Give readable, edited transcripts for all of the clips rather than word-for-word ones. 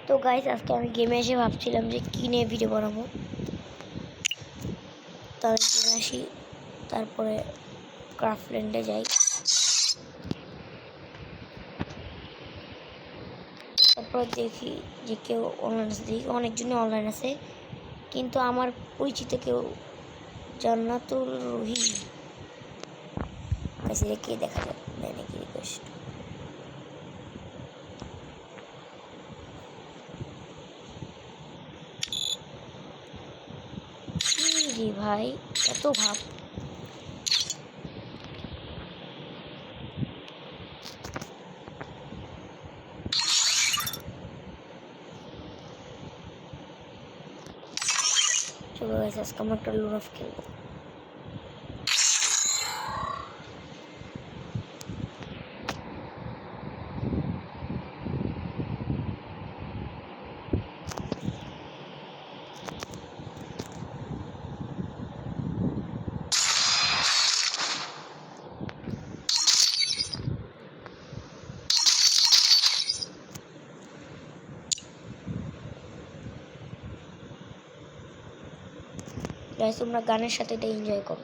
তো গাইস আজকে আমি গেমে এসে ভাবছিলাম যে কী নিয়ে ভিডিও বানাবো। তো আমি গেমে আসি, তারপরে ক্রাফটল্যান্ডে যাই, তারপরে দেখি যে কেউ অনলাইন আছে। দেখি অনেকজনই অনলাইন আছে, কিন্তু আমার পরিচিত কেউ জান্নাতুল রুহি কাছে কে দেখা যায় দেয় নাকি রিকোয়েস্ট। জি ভাই, এত ভাব চলো গাইস আজকে আমরা একটা লুডো খেলবো। গাইস তোমরা গানের সাথে এটা এনজয় করো।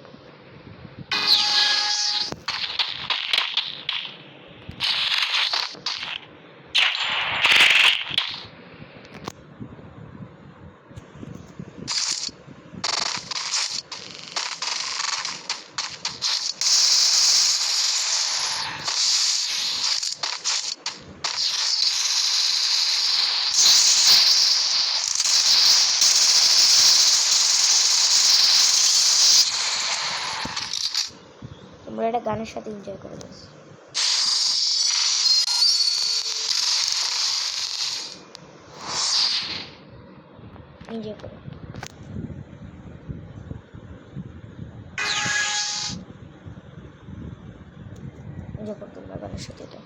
তোমরা এটা গানের সাথে এনজয় করে গাইস। এনজয় করো, এনজয় করো তোমরা গানের সাথে এটা।